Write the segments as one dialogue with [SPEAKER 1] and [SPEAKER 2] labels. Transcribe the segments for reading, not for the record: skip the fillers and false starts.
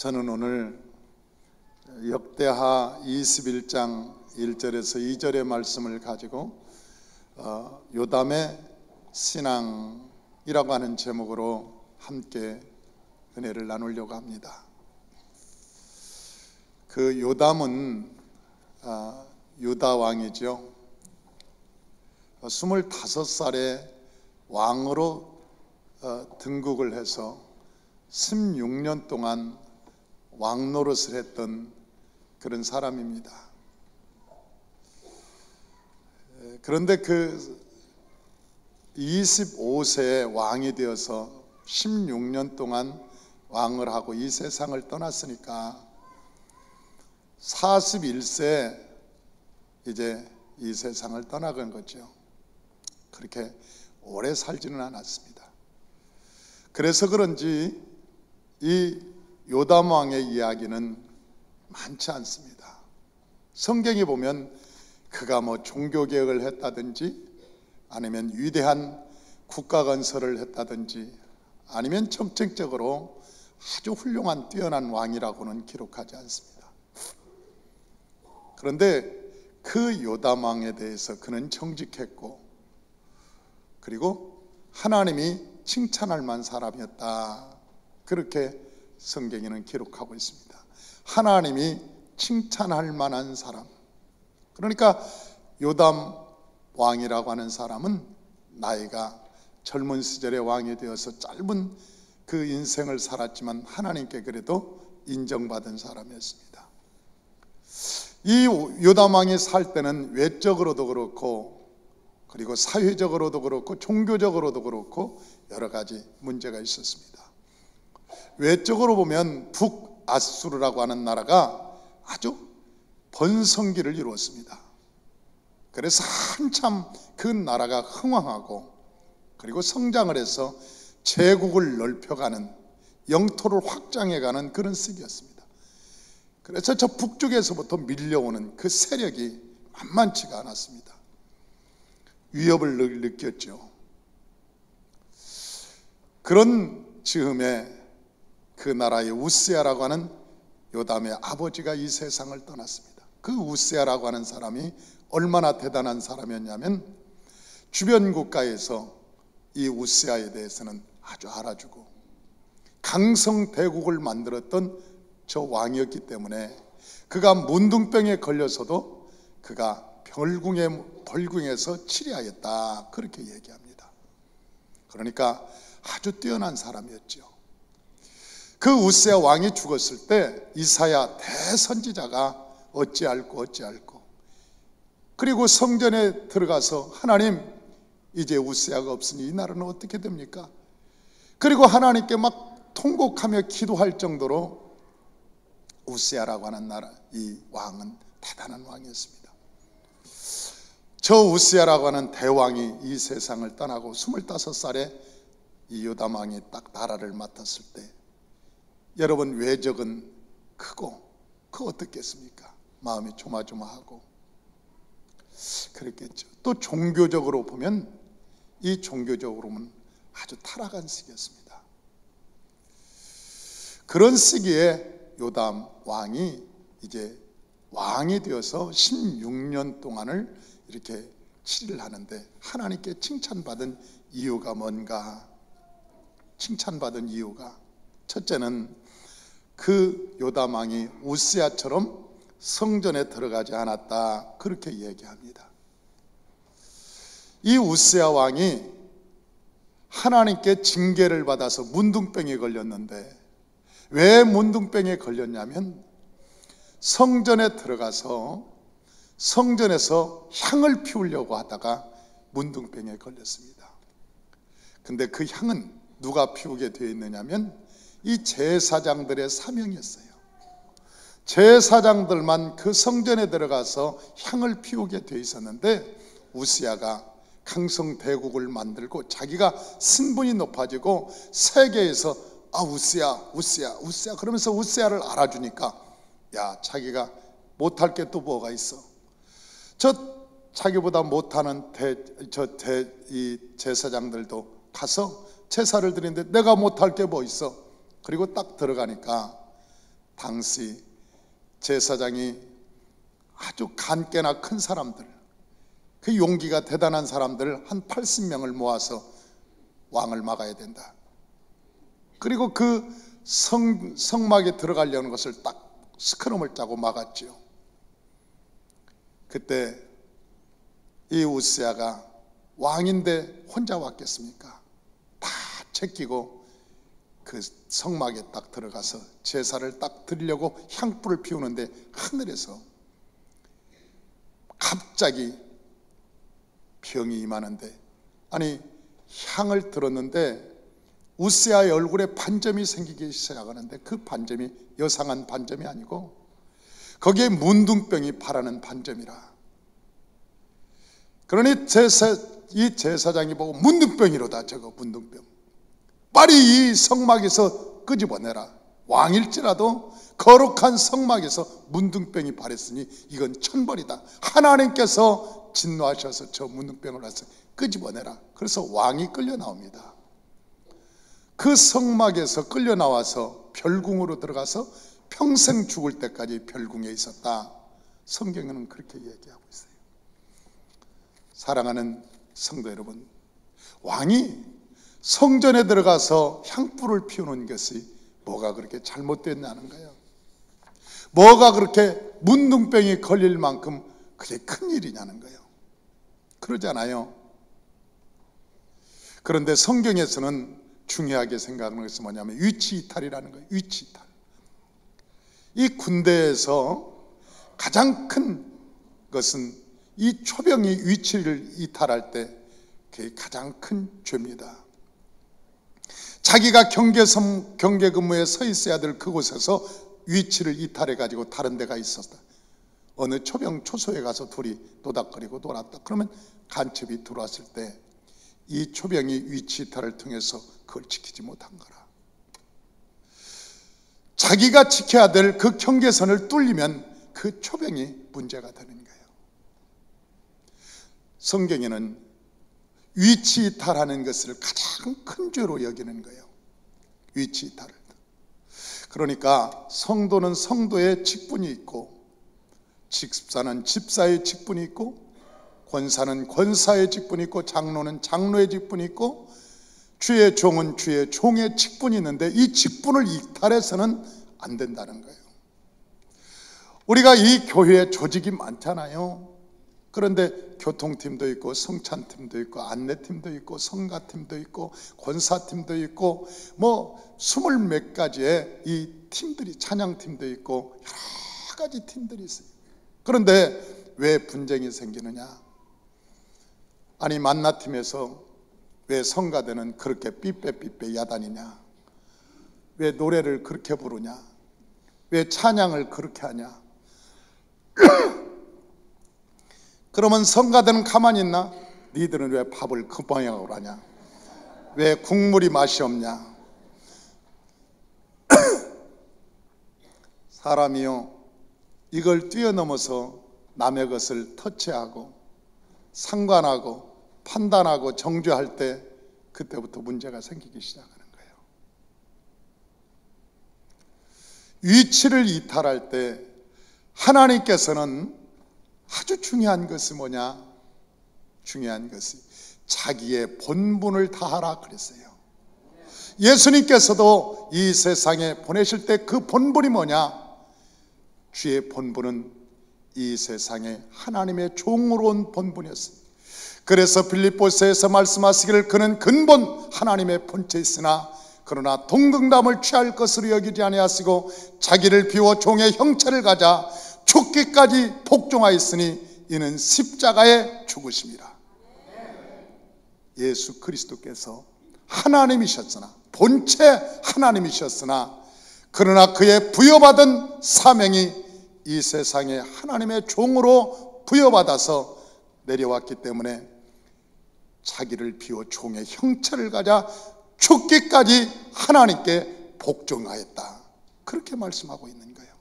[SPEAKER 1] 저는 오늘 역대하 21장 1절에서 2절의 말씀을 가지고 요담의 신앙이라고 하는 제목으로 함께 은혜를 나누려고 합니다. 그 요담은 유다 왕이죠. 25살에 왕으로 등극을 해서 16년 동안 왕 노릇을 했던 그런 사람입니다. 그런데 그 25세에 왕이 되어서 16년 동안 왕을 하고 이 세상을 떠났으니까 41세 이제 이 세상을 떠나간 거죠. 그렇게 오래 살지는 않았습니다. 그래서 그런지 이 요담 왕의 이야기는 많지 않습니다. 성경에 보면 그가 뭐 종교개혁을 했다든지 아니면 위대한 국가 건설을 했다든지 아니면 정책적으로 아주 훌륭한 뛰어난 왕이라고는 기록하지 않습니다. 그런데 그 요담 왕에 대해서 그는 정직했고 그리고 하나님이 칭찬할 만한 사람이었다, 그렇게 성경에는 기록하고 있습니다. 하나님이 칭찬할 만한 사람. 그러니까 요담 왕이라고 하는 사람은 나이가 젊은 시절에 왕이 되어서 짧은 그 인생을 살았지만 하나님께 그래도 인정받은 사람이었습니다. 이 요담 왕이 살 때는 외적으로도 그렇고 그리고 사회적으로도 그렇고 종교적으로도 그렇고 여러 가지 문제가 있었습니다. 외적으로 보면 북아수르라고 하는 나라가 아주 번성기를 이루었습니다. 그래서 한참 그 나라가 흥왕하고 그리고 성장을 해서 제국을 넓혀가는, 영토를 확장해가는 그런 시기였습니다. 그래서 저 북쪽에서부터 밀려오는 그 세력이 만만치가 않았습니다. 위협을 느꼈죠. 그런 즈음에 그 나라의 우스야라고 하는 요담의 아버지가 이 세상을 떠났습니다. 그 우스야라고 하는 사람이 얼마나 대단한 사람이었냐면 주변 국가에서 이 우스야에 대해서는 아주 알아주고 강성대국을 만들었던 저 왕이었기 때문에 그가 문둥병에 걸려서도 그가 벌궁에서 치료하였다, 그렇게 얘기합니다. 그러니까 아주 뛰어난 사람이었죠. 그 우스야 왕이 죽었을 때 이사야 대선지자가 어찌할꼬 그리고 성전에 들어가서 하나님, 이제 우스야가 없으니 이 나라는 어떻게 됩니까? 그리고 하나님께 막 통곡하며 기도할 정도로 우스야라고 하는 나라, 이 왕은 대단한 왕이었습니다. 저 우스야라고 하는 대왕이 이 세상을 떠나고 25살에 이 요담 왕이 딱 나라를 맡았을 때 여러분, 외적은 크고 그 어떻겠습니까? 마음이 조마조마하고 그랬겠죠. 또 종교적으로 보면 이 종교적으로는 아주 타락한 시기였습니다. 그런 시기에 요담 왕이 이제 왕이 되어서 16년 동안을 이렇게 치리를 하는데 하나님께 칭찬받은 이유가 뭔가? 칭찬받은 이유가 첫째는 그 요담 왕이 우스야처럼 성전에 들어가지 않았다, 그렇게 얘기합니다. 이 우스야 왕이 하나님께 징계를 받아서 문둥병에 걸렸는데 왜 문둥병에 걸렸냐면 성전에 들어가서 성전에서 향을 피우려고 하다가 문둥병에 걸렸습니다. 근데 그 향은 누가 피우게 되어 있느냐면 이 제사장들의 사명이었어요. 제사장들만 그 성전에 들어가서 향을 피우게 되어 있었는데 우스야가 강성대국을 만들고 자기가 신분이 높아지고 세계에서 우스야 그러면서 우스야를 알아주니까 야, 자기가 못할 게 또 뭐가 있어? 저 자기보다 못하는 이 제사장들도 가서 제사를 드리는데 내가 못할 게 뭐 있어? 그리고 딱 들어가니까 당시 제사장이 아주 간깨나 큰 사람들, 그 용기가 대단한 사람들 한 80명을 모아서 왕을 막아야 된다. 그리고 그 성막에 들어가려는 것을 딱 스크럼을 짜고 막았죠. 그때 이 우스야가 왕인데 혼자 왔겠습니까? 다 제끼고 그 성막에 딱 들어가서 제사를 딱 드리려고 향불을 피우는데 하늘에서 갑자기 병이 임하는데, 아니 향을 들었는데 우스야의 얼굴에 반점이 생기기 시작하는데 그 반점이 여상한 반점이 아니고 거기에 문둥병이 바라는 반점이라. 그러니 이 제사장이 보고 문둥병이로다, 저거 문둥병, 빨리 이 성막에서 끄집어내라. 왕일지라도 거룩한 성막에서 문둥병이 발했으니 이건 천벌이다. 하나님께서 진노하셔서 저 문둥병을 와서 끄집어내라. 그래서 왕이 끌려 나옵니다. 그 성막에서 끌려 나와서 별궁으로 들어가서 평생 죽을 때까지 별궁에 있었다. 성경에는 그렇게 얘기하고 있어요. 사랑하는 성도 여러분, 왕이 성전에 들어가서 향불을 피우는 것이 뭐가 그렇게 잘못됐냐는 거예요. 뭐가 그렇게 문둥병이 걸릴 만큼 그게 큰 일이냐는 거예요. 그러잖아요. 그런데 성경에서는 중요하게 생각하는 것이 뭐냐면 위치 이탈이라는 거예요. 위치 이탈. 이 군대에서 가장 큰 것은 이 초병이 위치를 이탈할 때 그게 가장 큰 죄입니다. 자기가 경계 근무에 서 있어야 될 그곳에서 위치를 이탈해 가지고 다른 데가 있었다. 어느 초병 초소에 가서 둘이 도닥거리고 놀았다. 그러면 간첩이 들어왔을 때 이 초병이 위치 이탈을 통해서 그걸 지키지 못한 거라. 자기가 지켜야 될 그 경계선을 뚫리면 그 초병이 문제가 되는 거예요. 성경에는 위치 이탈하는 것을 가장 큰 죄로 여기는 거예요. 위치 이탈을. 그러니까 성도는 성도의 직분이 있고, 집사는 집사의 직분이 있고, 권사는 권사의 직분이 있고, 장로는 장로의 직분이 있고, 주의 종은 주의 종의 직분이 있는데 이 직분을 이탈해서는 안 된다는 거예요. 우리가 이 교회에 조직이 많잖아요. 그런데 교통팀도 있고 성찬팀도 있고 안내팀도 있고 성가팀도 있고 권사팀도 있고 뭐 20몇 가지의 이 팀들이, 찬양팀도 있고 여러 가지 팀들이 있어요. 그런데 왜 분쟁이 생기느냐? 아니 만나팀에서 왜 성가대는 그렇게 삐빼삐빼 야단이냐? 왜 노래를 그렇게 부르냐? 왜 찬양을 그렇게 하냐? 그러면 성가대는 가만히 있나? 니들은 왜 밥을 그 방향으로 하냐? 왜 국물이 맛이 없냐? 사람이요, 이걸 뛰어넘어서 남의 것을 터치하고 상관하고 판단하고 정죄할 때 그때부터 문제가 생기기 시작하는 거예요. 위치를 이탈할 때 하나님께서는 아주 중요한 것이 뭐냐? 중요한 것이 자기의 본분을 다하라 그랬어요. 예수님께서도 이 세상에 보내실 때 그 본분이 뭐냐? 주의 본분은 이 세상에 하나님의 종으로 온 본분이었습니다. 그래서 빌립보서에서 말씀하시기를 그는 근본 하나님의 본체 있으나 그러나 동등담을 취할 것으로 여기지 아니하시고 자기를 비워 종의 형체를 가져 죽기까지 복종하였으니 이는 십자가에 죽으심이라. 예수 그리스도께서 하나님이셨으나, 본체 하나님이셨으나 그러나 그의 부여받은 사명이 이 세상에 하나님의 종으로 부여받아서 내려왔기 때문에 자기를 비워 종의 형체를 가져 죽기까지 하나님께 복종하였다. 그렇게 말씀하고 있는 거예요.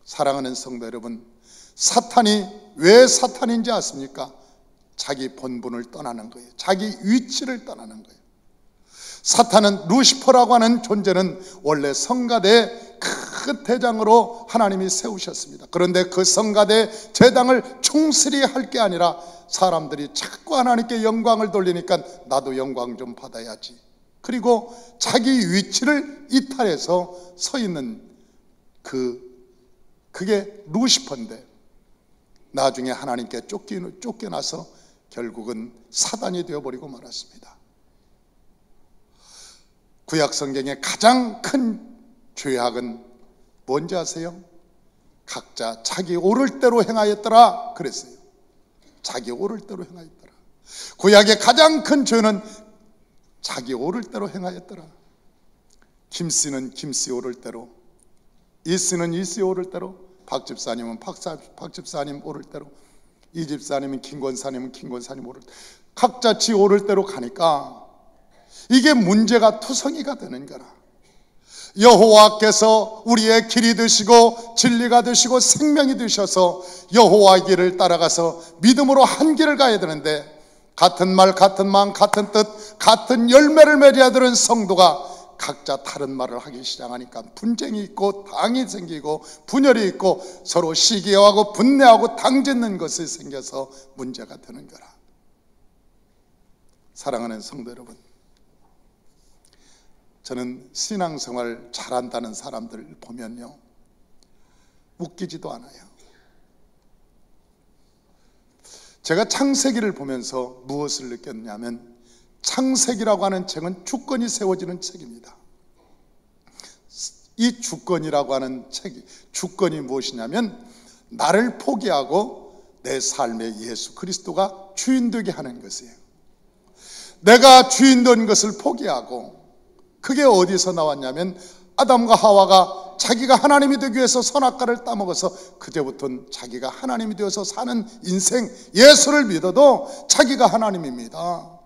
[SPEAKER 1] 사랑하는 성도 여러분, 사탄이 왜 사탄인지 아십니까? 자기 본분을 떠나는 거예요. 자기 위치를 떠나는 거예요. 사탄은 루시퍼라고 하는 존재는 원래 성가대의 큰 대장으로 하나님이 세우셨습니다. 그런데 그 성가대 제당을 충실히 할 게 아니라 사람들이 자꾸 하나님께 영광을 돌리니까 나도 영광 좀 받아야지. 그리고 자기 위치를 이탈해서 서 있는 그게 루시퍼인데 나중에 하나님께 쫓겨나서 결국은 사단이 되어버리고 말았습니다. 구약 성경의 가장 큰 죄악은 뭔지 아세요? 각자 자기 옳을 대로 행하였더라 그랬어요. 자기 옳을 대로 행하였더라. 구약의 가장 큰 죄는 자기 옳을 대로 행하였더라. 김씨는 김씨 옳을 대로, 이씨는 이씨 옳을 대로, 박 집사님은 박 집사님 옳을 대로, 이 집사님은 김 권사님은 김 권사님 옳을 대로, 각자 지 옳을 대로 가니까 이게 문제가 투성이가 되는 거라. 여호와께서 우리의 길이 되시고 진리가 되시고 생명이 되셔서 여호와의 길을 따라가서 믿음으로 한 길을 가야 되는데, 같은 말 같은 마음 같은 뜻 같은 열매를 맺어야 되는 성도가 각자 다른 말을 하기 시작하니까 분쟁이 있고 당이 생기고 분열이 있고 서로 시기하고 분내하고 당짓는 것이 생겨서 문제가 되는 거라. 사랑하는 성도 여러분, 저는 신앙생활 잘한다는 사람들 보면요, 웃기지도 않아요. 제가 창세기를 보면서 무엇을 느꼈냐면, 창세기라고 하는 책은 주권이 세워지는 책입니다. 이 주권이라고 하는 책이, 주권이 무엇이냐면 나를 포기하고 내 삶에 예수 그리스도가 주인 되게 하는 것이에요. 내가 주인 된 것을 포기하고, 그게 어디서 나왔냐면 아담과 하와가 자기가 하나님이 되기 위해서 선악과를 따먹어서 그때부터는 자기가 하나님이 되어서 사는 인생, 예수를 믿어도 자기가 하나님입니다.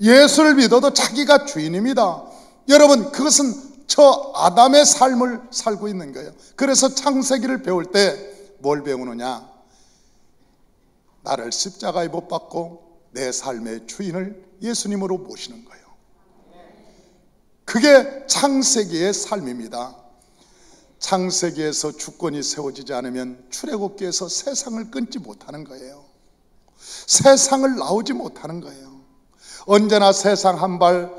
[SPEAKER 1] 예수를 믿어도 자기가 주인입니다. 여러분, 그것은 저 아담의 삶을 살고 있는 거예요. 그래서 창세기를 배울 때 뭘 배우느냐? 나를 십자가에 못 박고 내 삶의 주인을 예수님으로 모시는 거예요. 그게 창세기의 삶입니다. 창세기에서 주권이 세워지지 않으면 출애굽기에서 세상을 끊지 못하는 거예요. 세상을 나오지 못하는 거예요. 언제나 세상 한 발,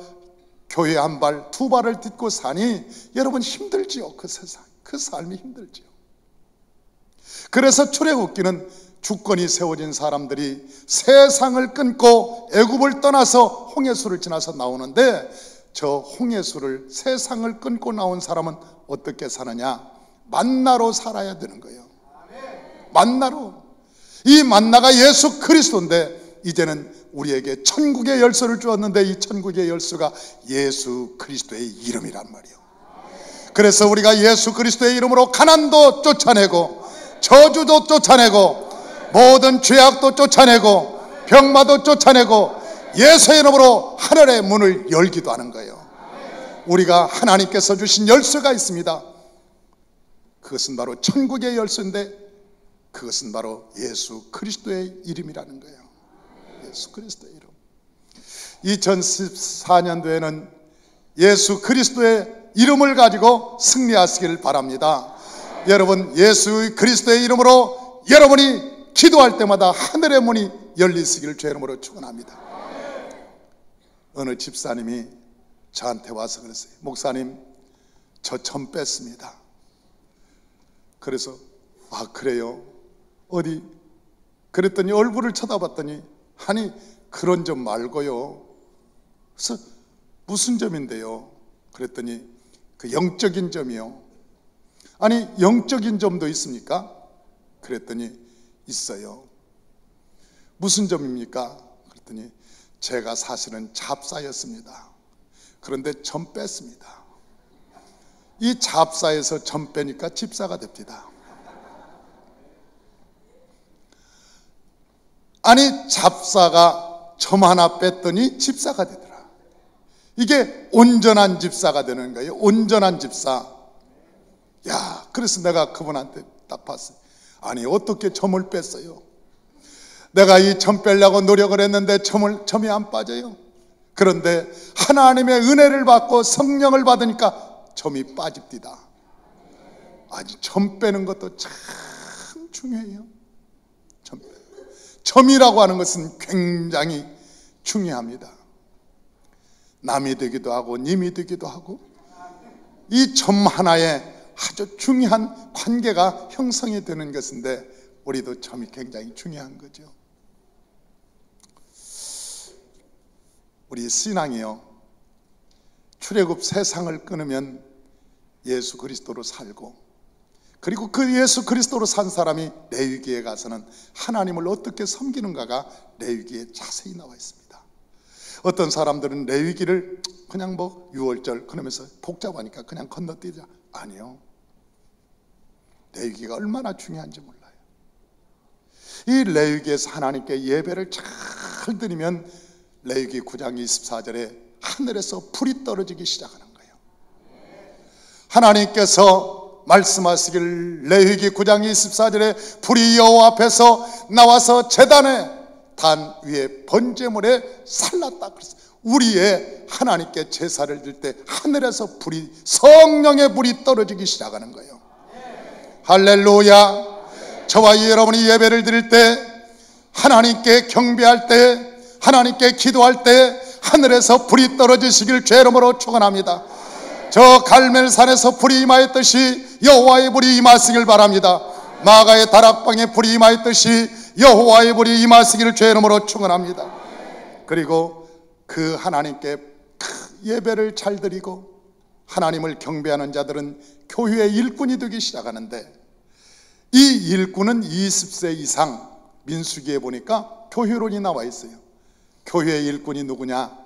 [SPEAKER 1] 교회 한 발, 두 발을 딛고 사니 여러분 힘들지요. 그 세상, 그 삶이 힘들지요. 그래서 출애굽기는 주권이 세워진 사람들이 세상을 끊고 애굽을 떠나서 홍해수를 지나서 나오는데, 저 홍해수를, 세상을 끊고 나온 사람은 어떻게 사느냐? 만나로 살아야 되는 거예요. 만나로. 이 만나가 예수 그리스도인데, 이제는 우리에게 천국의 열쇠를 주었는데 이 천국의 열쇠가 예수 그리스도의 이름이란 말이에요. 그래서 우리가 예수 그리스도의 이름으로 가난도 쫓아내고 저주도 쫓아내고 모든 죄악도 쫓아내고 병마도 쫓아내고 예수의 이름으로 하늘의 문을 열기도 하는 거예요. 우리가 하나님께서 주신 열쇠가 있습니다. 그것은 바로 천국의 열쇠인데, 그것은 바로 예수 그리스도의 이름이라는 거예요. 예수 그리스도의 이름. 2014년도에는 예수 그리스도의 이름을 가지고 승리하시기를 바랍니다. 여러분, 예수 그리스도의 이름으로 여러분이 기도할 때마다 하늘의 문이 열리시기를 주의 이름으로 축원합니다. 어느 집사님이 저한테 와서 그랬어요. 목사님, 저 점 뺐습니다. 그래서 아 그래요? 어디? 그랬더니 얼굴을 쳐다봤더니, 아니 그런 점 말고요. 그래서 무슨 점인데요? 그랬더니 그 영적인 점이요. 아니 영적인 점도 있습니까? 그랬더니 있어요. 무슨 점입니까? 그랬더니 제가 사실은 잡사였습니다. 그런데 점 뺐습니다. 이 잡사에서 점 빼니까 집사가 됩니다. 아니 잡사가 점 하나 뺐더니 집사가 되더라. 이게 온전한 집사가 되는 거예요. 온전한 집사. 야, 그래서 내가 그분한테 딱 봤어요. 아니 어떻게 점을 뺐어요? 내가 이 점 빼려고 노력을 했는데 점이 안 빠져요. 그런데 하나님의 은혜를 받고 성령을 받으니까 점이 빠집디다. 아니, 점 빼는 것도 참 중요해요. 점이라고 하는 것은 굉장히 중요합니다. 남이 되기도 하고 님이 되기도 하고, 이 점 하나에 아주 중요한 관계가 형성이 되는 것인데, 우리도 점이 굉장히 중요한 거죠. 우리 신앙이요, 출애굽 세상을 끊으면 예수 그리스도로 살고, 그리고 그 예수 그리스도로 산 사람이 레위기에 가서는 하나님을 어떻게 섬기는가가 레위기에 자세히 나와 있습니다. 어떤 사람들은 레위기를 그냥 뭐 6월절 그러면서 복잡하니까 그냥 건너뛰자. 아니요, 레위기가 얼마나 중요한지 몰라요. 이 레위기에서 하나님께 예배를 잘 드리면 레위기 9장 24절에 하늘에서 불이 떨어지기 시작하는 거예요. 하나님께서 말씀하시길 레위기 9장 24절에 불이 여호와 앞에서 나와서 제단의 단 위에 번제물에 살랐다 그랬어요. 우리의 하나님께 제사를 드릴 때 하늘에서 불이, 성령의 불이 떨어지기 시작하는 거예요. 할렐루야. 저와 여러분이 예배를 드릴 때, 하나님께 경배할 때, 하나님께 기도할 때 하늘에서 불이 떨어지시길 주의 이름으로 축원합니다. 저 갈멜산에서 불이 임하였듯이 여호와의 불이 임하시길 바랍니다. 마가의 다락방에 불이 임하였듯이 여호와의 불이 임하시기를 주의 이름으로 축원합니다. 그리고 그 하나님께 예배를 잘 드리고 하나님을 경배하는 자들은 교회의 일꾼이 되기 시작하는데, 이 일꾼은 20세 이상, 민수기에 보니까 교회론이 나와 있어요. 교회의 일꾼이 누구냐?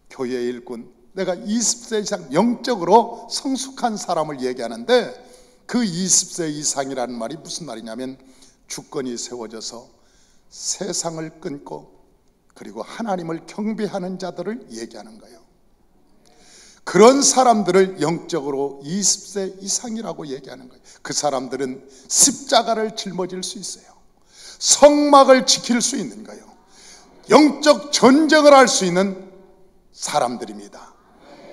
[SPEAKER 1] 교회의 일꾼, 내가 20세 이상 영적으로 성숙한 사람을 얘기하는데, 그 20세 이상이라는 말이 무슨 말이냐면 주권이 세워져서 세상을 끊고 그리고 하나님을 경배하는 자들을 얘기하는 거예요. 그런 사람들을 영적으로 20세 이상이라고 얘기하는 거예요. 그 사람들은 십자가를 짊어질 수 있어요. 성막을 지킬 수 있는 거예요. 영적 전쟁을 할 수 있는 사람들입니다.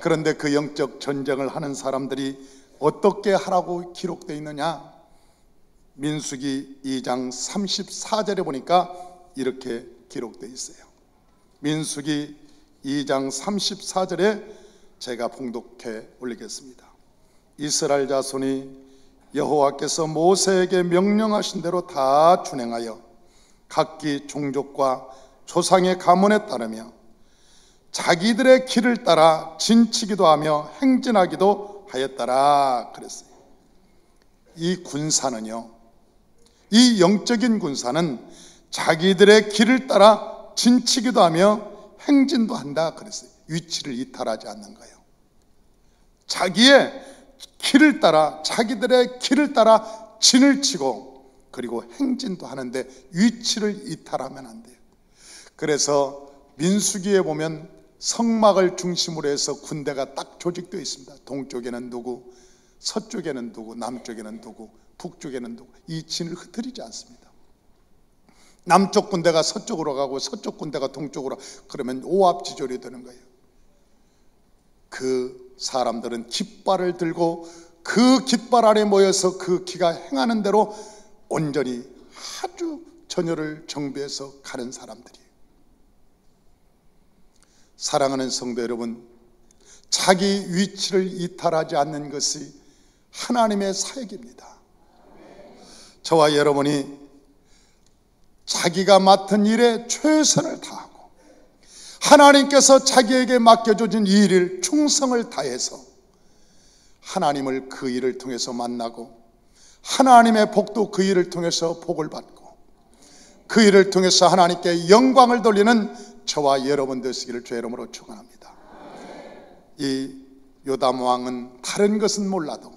[SPEAKER 1] 그런데 그 영적 전쟁을 하는 사람들이 어떻게 하라고 기록되어 있느냐? 민수기 2장 34절에 보니까 이렇게 기록되어 있어요. 민수기 2장 34절에 제가 봉독해 올리겠습니다. 이스라엘 자손이 여호와께서 모세에게 명령하신 대로 다 준행하여 각기 종족과 조상의 가문에 따르며 자기들의 길을 따라 진치기도 하며 행진하기도 하였더라 그랬어요. 이 군사는요, 이 영적인 군사는 자기들의 길을 따라 진치기도 하며 행진도 한다 그랬어요. 위치를 이탈하지 않는 거예요. 자기의 길을 따라, 자기들의 길을 따라 진을 치고 그리고 행진도 하는데 위치를 이탈하면 안 돼요. 그래서 민수기에 보면 성막을 중심으로 해서 군대가 딱 조직되어 있습니다. 동쪽에는 누구, 서쪽에는 누구, 남쪽에는 누구, 북쪽에는 누구. 이 진을 흩어지지 않습니다. 남쪽 군대가 서쪽으로 가고 서쪽 군대가 동쪽으로, 그러면 오합지졸이 되는 거예요. 그 사람들은 깃발을 들고 그 깃발 아래 모여서 그 기가 행하는 대로 온전히 아주 전열을 정비해서 가는 사람들이에요. 사랑하는 성도 여러분, 자기 위치를 이탈하지 않는 것이 하나님의 사역입니다. 저와 여러분이 자기가 맡은 일에 최선을 다하고 하나님께서 자기에게 맡겨주신 이 일을 충성을 다해서 하나님을 그 일을 통해서 만나고 하나님의 복도 그 일을 통해서 복을 받고 그 일을 통해서 하나님께 영광을 돌리는 저와 여러분 되시기를 주의 이름으로 축원합니다. 이 요담 왕은 다른 것은 몰라도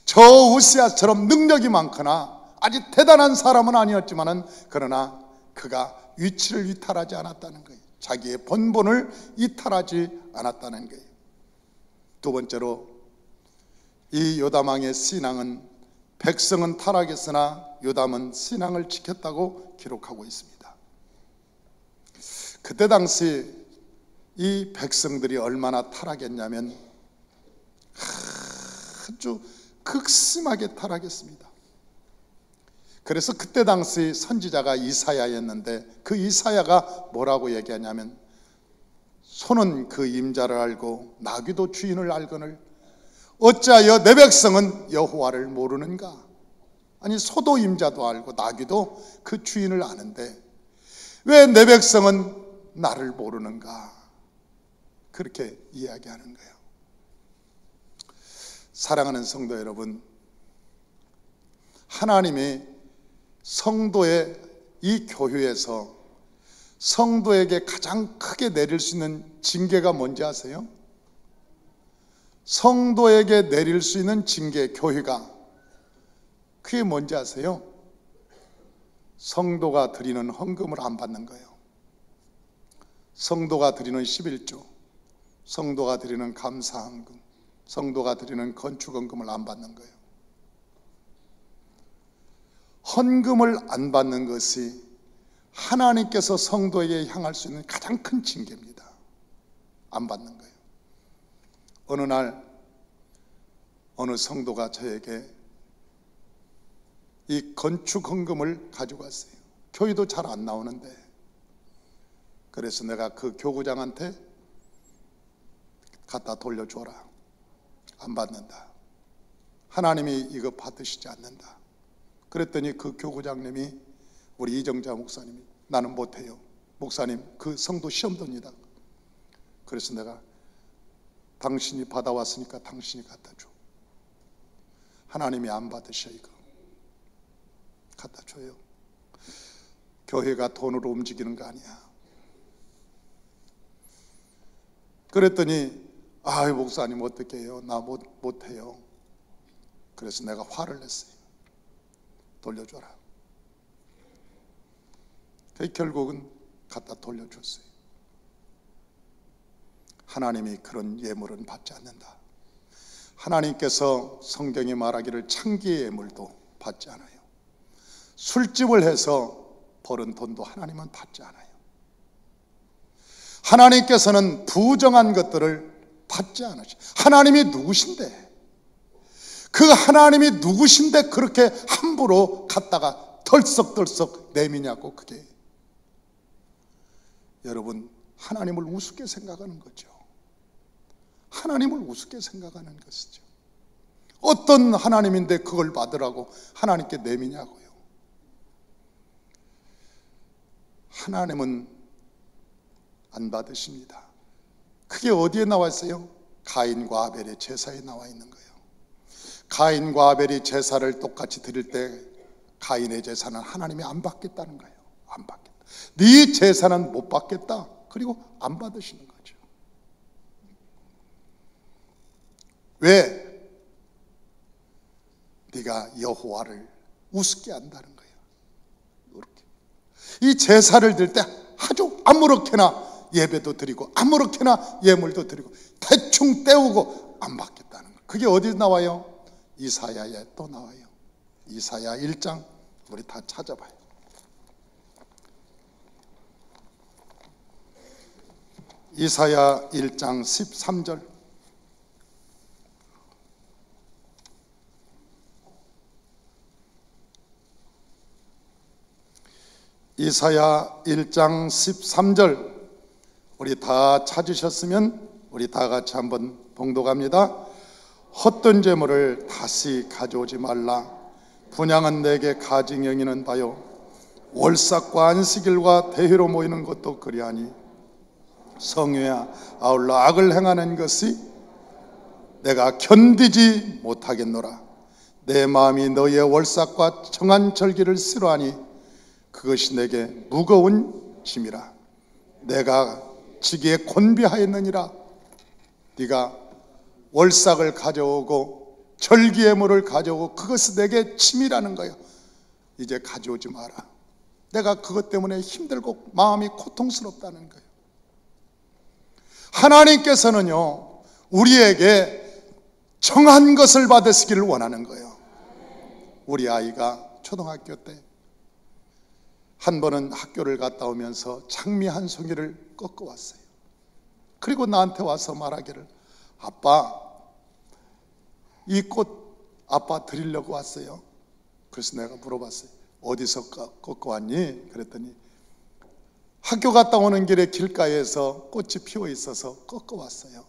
[SPEAKER 1] 저 우시아처럼 능력이 많거나 아주 대단한 사람은 아니었지만은 그러나 그가 위치를 이탈하지 않았다는 거예요. 자기의 본분을 이탈하지 않았다는 거예요. 두 번째로 이 요담 왕의 신앙은, 백성은 타락했으나 요담은 신앙을 지켰다고 기록하고 있습니다. 그때 당시 이 백성들이 얼마나 타락했냐면 아주 극심하게 타락했습니다. 그래서 그때 당시 선지자가 이사야였는데 그 이사야가 뭐라고 얘기하냐면 소는 그 임자를 알고 나귀도 주인을 알거늘 어찌하여 내 백성은 여호와를 모르는가? 아니 소도 임자도 알고 나귀도 그 주인을 아는데 왜 내 백성은 나를 모르는가? 그렇게 이야기하는 거예요. 사랑하는 성도 여러분, 하나님이 성도의 이 교회에서 성도에게 가장 크게 내릴 수 있는 징계가 뭔지 아세요? 성도에게 내릴 수 있는 징계, 교회가 그게 뭔지 아세요? 성도가 드리는 헌금을 안 받는 거예요. 성도가 드리는 11조, 성도가 드리는 감사헌금, 성도가 드리는 건축헌금을 안 받는 거예요. 헌금을 안 받는 것이 하나님께서 성도에게 향할 수 있는 가장 큰 징계입니다. 안 받는 거예요. 어느 날 어느 성도가 저에게 이 건축헌금을 가지고 왔어요. 교회도 잘 안 나오는데, 그래서 내가 그 교구장한테 갖다 돌려줘라. 안 받는다. 하나님이 이거 받으시지 않는다. 그랬더니 그 교구장님이, 우리 이정자 목사님이, 나는 못해요. 목사님, 그 성도 시험 돕니다. 그래서 내가 당신이 받아왔으니까 당신이 갖다 줘. 하나님이 안 받으셔. 이거 갖다 줘요. 교회가 돈으로 움직이는 거 아니야. 그랬더니 목사님 어떻게 해요? 나 못해요. 그래서 내가 화를 냈어요. 돌려줘라. 결국은 갖다 돌려줬어요. 하나님이 그런 예물은 받지 않는다. 하나님께서 성경이 말하기를 창기의 예물도 받지 않아요. 술집을 해서 벌은 돈도 하나님은 받지 않아요. 하나님께서는 부정한 것들을 받지 않으셔. 하나님이 누구신데? 그 하나님이 누구신데 그렇게 함부로 갖다가 덜썩덜썩 내미냐고. 그게 여러분, 하나님을 우습게 생각하는 거죠. 하나님을 우습게 생각하는 것이죠. 어떤 하나님인데 그걸 받으라고 하나님께 내미냐고요. 하나님은 안 받으십니다. 그게 어디에 나와 있어요? 가인과 아벨의 제사에 나와 있는 거예요. 가인과 아벨이 제사를 똑같이 드릴 때 가인의 제사는 하나님이 안 받겠다는 거예요. 안 받겠다. 네 제사는 못 받겠다. 그리고 안 받으시는 거죠. 왜? 네가 여호와를 우습게 한다는 거예요. 이렇게. 이 제사를 드릴 때 아주 아무렇게나 예배도 드리고 아무렇게나 예물도 드리고 대충 때우고 안 받겠다는 거예요. 그게 어디 나와요? 이사야에 또 나와요. 이사야 1장 우리 다 찾아봐요. 이사야 1장 13절. 이사야 1장 13절 우리 다 찾으셨으면 우리 다 같이 한번 봉독합니다. 헛된 재물을 다시 가져오지 말라. 분향은 내게 가증형이는 바요. 월삭과 안식일과 대회로 모이는 것도 그리하니 성회야 아울러 악을 행하는 것이 내가 견디지 못하겠노라. 내 마음이 너의 월삭과 정한 절기를 싫어하니 그것이 내게 무거운 짐이라. 내가 지기에 곤비하였느니라. 네가 월삭을 가져오고 절기예물을 가져오고 그것이 내게 짐이라는 거예요. 이제 가져오지 마라. 내가 그것 때문에 힘들고 마음이 고통스럽다는 거예요. 하나님께서는요, 우리에게 정한 것을 받으시기를 원하는 거예요. 우리 아이가 초등학교 때 한 번은 학교를 갔다 오면서 장미 한 송이를 꺾어 왔어요. 그리고 나한테 와서 말하기를, 아빠, 이 꽃 아빠 드리려고 왔어요. 그래서 내가 물어봤어요. 어디서 꺾어 왔니? 그랬더니 학교 갔다 오는 길에 길가에서 꽃이 피어 있어서 꺾어 왔어요.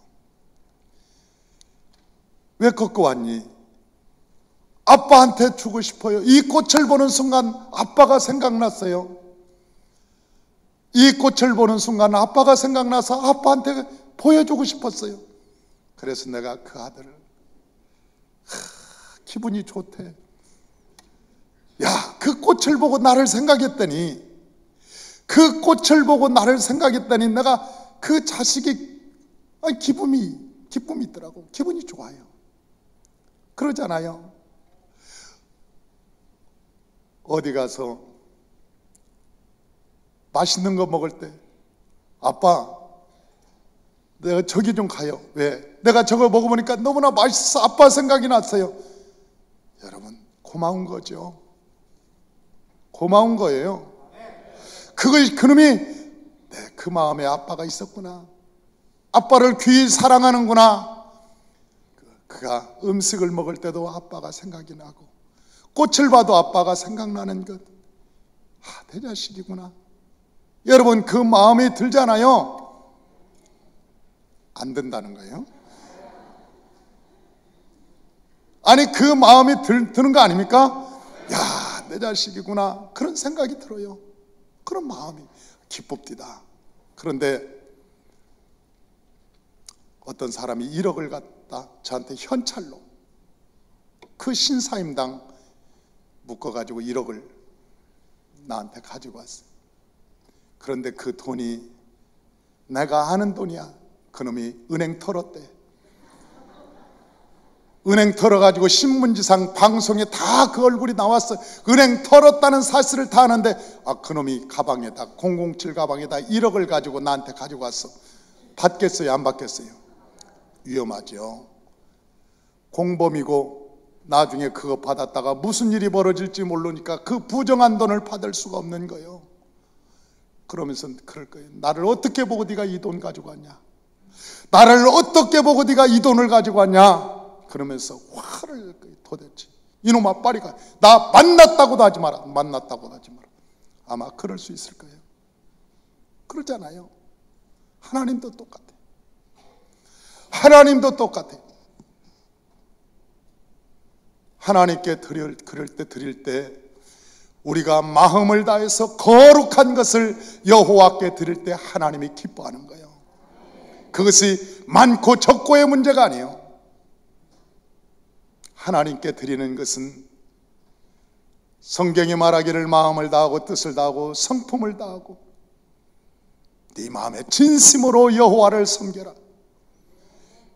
[SPEAKER 1] 왜 꺾어 왔니? 아빠한테 주고 싶어요. 이 꽃을 보는 순간 아빠가 생각났어요. 이 꽃을 보는 순간 아빠가 생각나서 아빠한테 보여주고 싶었어요. 그래서 내가 그 아들을 기분이 좋대. 야, 그 꽃을 보고 나를 생각했더니 내가 그 자식이 기쁨이 있더라고. 기분이 좋아요. 그러잖아요. 어디 가서 맛있는 거 먹을 때 아빠 내가 저기 좀 가요. 왜? 내가 저거 먹어보니까 너무나 맛있어. 아빠 생각이 났어요. 여러분, 고마운 거죠. 고마운 거예요. 그놈이 그 마음에 아빠가 있었구나. 아빠를 귀히 사랑하는구나. 그가 음식을 먹을 때도 아빠가 생각이 나고 꽃을 봐도 아빠가 생각나는 것. 내 자식이구나. 여러분, 그 마음이 들잖아요. 안 든다는 거예요? 아니, 그 마음이 드는 거 아닙니까? 야, 내 자식이구나. 그런 생각이 들어요. 그런 마음이 기쁩디다. 그런데 어떤 사람이 1억을 갖다 저한테 현찰로 그 신사임당 묶어가지고 1억을 나한테 가지고 왔어요. 그런데 그 돈이 내가 아는 돈이야. 그놈이 은행 털었대. 은행 털어가지고 신문지상 방송에 다 그 얼굴이 나왔어. 은행 털었다는 사실을 다 아는데 그놈이 가방에다 007 가방에다 1억을 가지고 나한테 가지고 왔어. 받겠어요? 안 받겠어요? 위험하죠. 공범이고 나중에 그거 받았다가 무슨 일이 벌어질지 모르니까 그 부정한 돈을 받을 수가 없는 거예요. 그러면서 그럴 거예요. 나를 어떻게 보고 네가 이 돈 가지고 왔냐? 나를 어떻게 보고 네가 이 돈을 가지고 왔냐? 그러면서 화를 낼 거예요. 도대체 이놈아 빨리 가. 나 만났다고도 하지 마라. 만났다고도 하지 마라. 아마 그럴 수 있을 거예요. 그러잖아요. 하나님도 똑같아. 하나님도 똑같아. 하나님께 드릴 때 우리가 마음을 다해서 거룩한 것을 여호와께 드릴 때 하나님이 기뻐하는 거예요. 그것이 많고 적고의 문제가 아니에요. 하나님께 드리는 것은 성경이 말하기를 마음을 다하고 뜻을 다하고 성품을 다하고 네 마음의 진심으로 여호와를 섬겨라.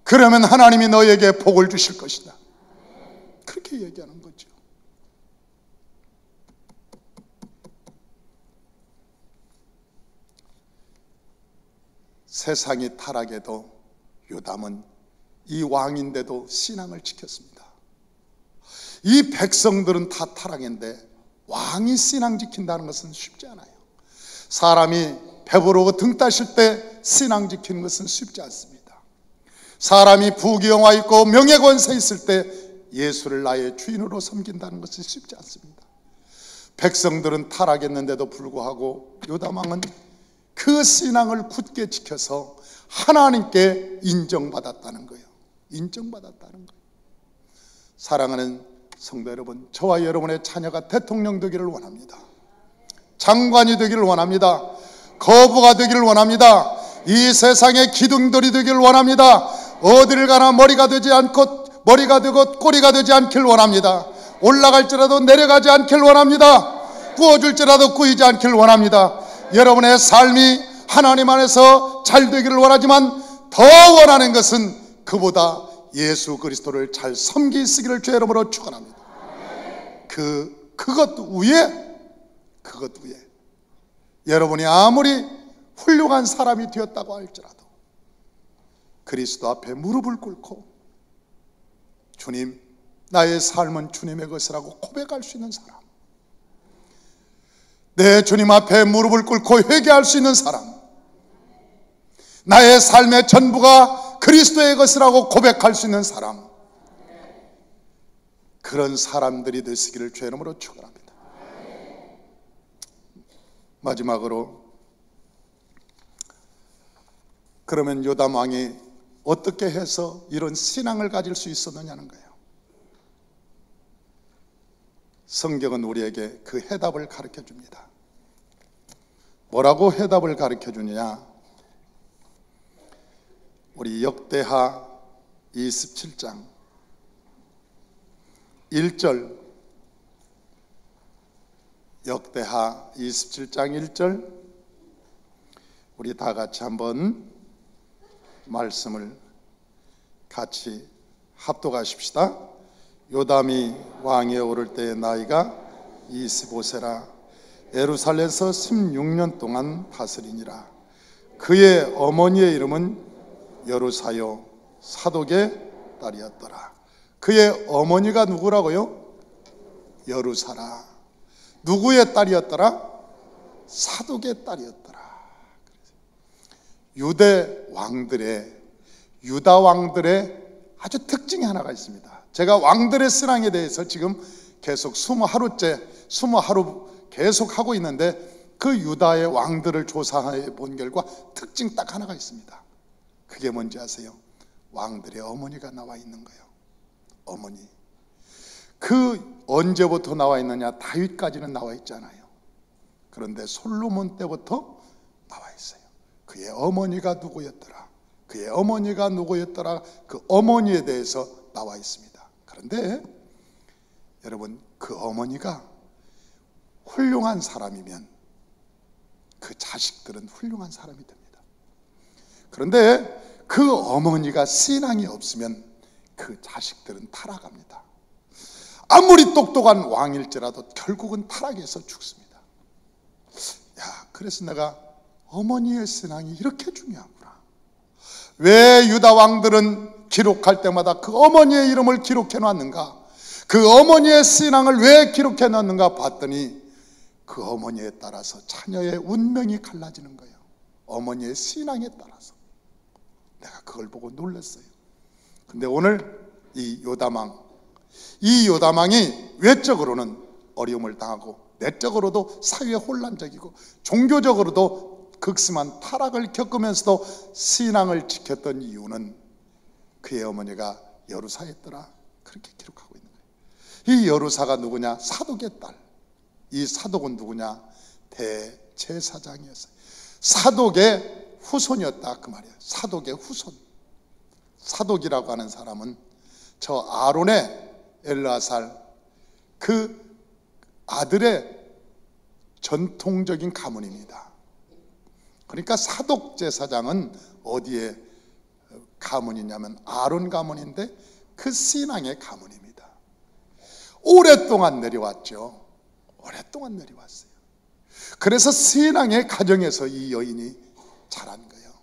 [SPEAKER 1] 그러면 하나님이 너에게 복을 주실 것이다. 그렇게 얘기하는 거죠. 세상이 타락해도 요담은 이 왕인데도 신앙을 지켰습니다. 이 백성들은 다 타락인데 왕이 신앙 지킨다는 것은 쉽지 않아요. 사람이 배부르고 등 따실 때 신앙 지키는 것은 쉽지 않습니다. 사람이 부귀영화 있고 명예권세 있을 때 예수를 나의 주인으로 섬긴다는 것은 쉽지 않습니다. 백성들은 타락했는데도 불구하고 요담왕은 그 신앙을 굳게 지켜서 하나님께 인정받았다는 거예요. 인정받았다는 거예요. 사랑하는 성도 여러분, 저와 여러분의 자녀가 대통령 되기를 원합니다. 장관이 되기를 원합니다. 거부가 되기를 원합니다. 이 세상의 기둥들이 되기를 원합니다. 어디를 가나 머리가 되지 않고 머리가 되고 꼬리가 되지 않길 원합니다. 올라갈지라도 내려가지 않길 원합니다. 구워줄지라도 구이지 않길 원합니다. 여러분의 삶이 하나님 안에서 잘 되기를 원하지만 더 원하는 것은 그보다 예수 그리스도를 잘 섬기시기를 주의 이름으로 축원합니다. 그것 위에 여러분이 아무리 훌륭한 사람이 되었다고 할지라도 그리스도 앞에 무릎을 꿇고 주님, 나의 삶은 주님의 것이라고 고백할 수 있는 사람, 내 주님 앞에 무릎을 꿇고 회개할 수 있는 사람, 나의 삶의 전부가 그리스도의 것이라고 고백할 수 있는 사람, 그런 사람들이 되시기를 주의 이름으로 축원합니다. 마지막으로, 그러면 요담 왕이 어떻게 해서 이런 신앙을 가질 수 있었느냐는 거예요. 성경은 우리에게 그 해답을 가르쳐 줍니다. 뭐라고 해답을 가르쳐 주느냐? 우리 역대하 27장 1절, 역대하 27장 1절, 우리 다 같이 한번 말씀을 같이 합독하십시다. 요담이 왕위에 오를 때의 나이가 25세라 예루살렘에서 16년 동안 다스리니라. 그의 어머니의 이름은 여루사요 사독의 딸이었더라. 그의 어머니가 누구라고요? 여루사라. 누구의 딸이었더라? 사독의 딸이었더라. 유다 왕들의 아주 특징이 하나가 있습니다. 제가 왕들의 신앙에 대해서 지금 계속 20하루 계속 하고 있는데, 그 유다의 왕들을 조사해 본 결과 특징 딱 하나가 있습니다. 그게 뭔지 아세요? 왕들의 어머니가 나와 있는 거예요. 어머니. 그 언제부터 나와 있느냐? 다윗까지는 나와 있잖아요. 그런데 솔로몬 때부터 나와 있어요. 그의 어머니가 누구였더라? 그의 어머니가 누구였더라? 그 어머니에 대해서 나와 있습니다. 그런데 여러분, 그 어머니가 훌륭한 사람이면 그 자식들은 훌륭한 사람이 됩니다. 그런데 그 어머니가 신앙이 없으면 그 자식들은 타락합니다. 아무리 똑똑한 왕일지라도 결국은 타락해서 죽습니다. 그래서 내가 어머니의 신앙이 이렇게 중요하구나. 왜 유다 왕들은 기록할 때마다 그 어머니의 이름을 기록해 놨는가? 그 어머니의 신앙을 왜 기록해 놨는가 봤더니 그 어머니에 따라서 자녀의 운명이 갈라지는 거예요. 어머니의 신앙에 따라서. 내가 그걸 보고 놀랐어요. 근데 오늘 이 요담왕이 외적으로는 어려움을 당하고 내적으로도 사회 혼란적이고 종교적으로도 극심한 타락을 겪으면서도 신앙을 지켰던 이유는 그의 어머니가 여루사였더라. 그렇게 기록하고 있는 거예요. 이 여루사가 누구냐? 사독의 딸. 이 사독은 누구냐? 대제사장이었어요. 사독의 후손이었다 그 말이에요. 사독의 후손. 사독이라고 하는 사람은 저 아론의 엘르아살 그 아들의 전통적인 가문입니다. 그러니까 사독 제사장은 어디에 가문이냐면 아론 가문인데 그 신앙의 가문입니다. 오랫동안 내려왔죠. 오랫동안 내려왔어요. 그래서 신앙의 가정에서 이 여인이 자란 거예요.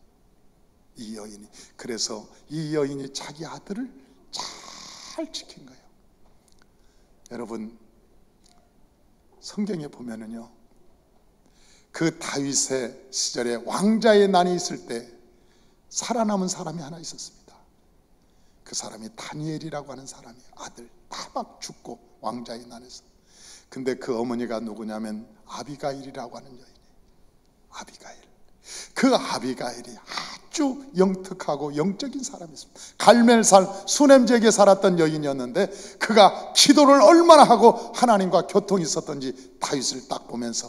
[SPEAKER 1] 이 여인이. 그래서 이 여인이 자기 아들을 잘 지킨 거예요. 여러분, 성경에 보면은요, 그 다윗의 시절에 왕자의 난이 있을 때 살아남은 사람이 하나 있었습니다. 그 사람이 다니엘이라고 하는 사람이 아들 다 막 죽고 왕자의 난에서. 근데 그 어머니가 누구냐면 아비가일이라고 하는 여인이에요. 아비가일. 그 아비가일이 아주 영특하고 영적인 사람이었습니다. 갈멜살 수넴 지역에 살았던 여인이었는데 그가 기도를 얼마나 하고 하나님과 교통이 있었던지 다윗을 딱 보면서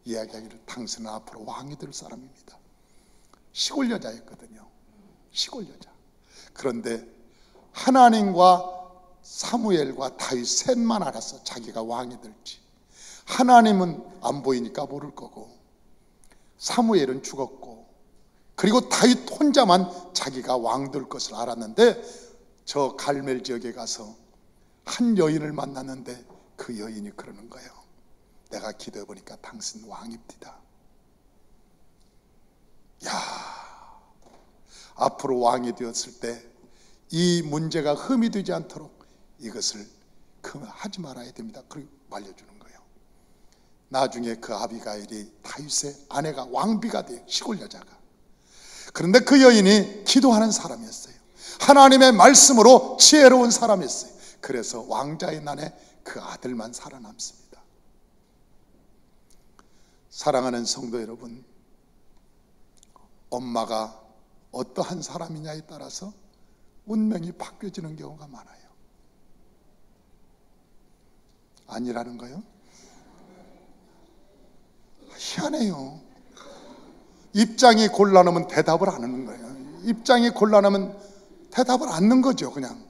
[SPEAKER 1] 이야기하기를 당신은 앞으로 왕이 될 사람입니다. 시골 여자였거든요. 시골 여자. 그런데 하나님과 사무엘과 다윗 셋만 알았어. 자기가 왕이 될지. 하나님은 안 보이니까 모를 거고 사무엘은 죽었고 그리고 다윗 혼자만 자기가 왕 될 것을 알았는데 저 갈멜 지역에 가서 한 여인을 만났는데 그 여인이 그러는 거예요. 내가 기도해 보니까 당신 왕입니다. 앞으로 왕이 되었을 때 이 문제가 흠이 되지 않도록 이것을 하지 말아야 됩니다. 그리고 말려주는 거예요. 나중에 그 아비가일이 다윗의 아내가 왕비가 돼요. 시골 여자가. 그런데 그 여인이 기도하는 사람이었어요. 하나님의 말씀으로 지혜로운 사람이었어요. 그래서 왕자의 난에 그 아들만 살아남습니다. 사랑하는 성도 여러분, 엄마가 어떠한 사람이냐에 따라서 운명이 바뀌어지는 경우가 많아요. 아니라는 거요? 희한해요. 입장이 곤란하면 대답을 안 하는 거예요. 입장이 곤란하면 대답을 안 하는 거죠, 그냥.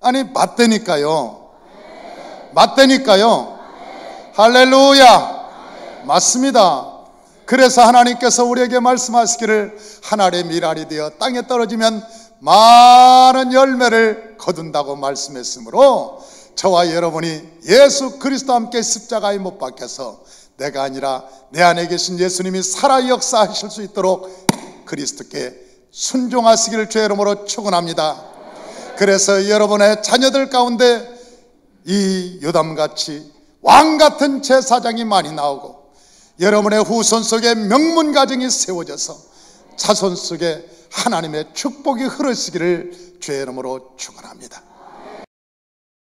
[SPEAKER 1] 아니, 맞다니까요. 맞다니까요. 할렐루야. 맞습니다. 그래서 하나님께서 우리에게 말씀하시기를 하늘의 밀알이 되어 땅에 떨어지면 많은 열매를 거둔다고 말씀했으므로 저와 여러분이 예수 그리스도와 함께 십자가에 못 박혀서 내가 아니라 내 안에 계신 예수님이 살아 역사하실 수 있도록 그리스도께 순종하시기를 주의 이름으로 축원합니다. 그래서 여러분의 자녀들 가운데 이 요담같이 왕같은 제사장이 많이 나오고 여러분의 후손 속에 명문 가정이 세워져서 자손 속에 하나님의 축복이 흐르시기를 주의 이름으로 축원합니다.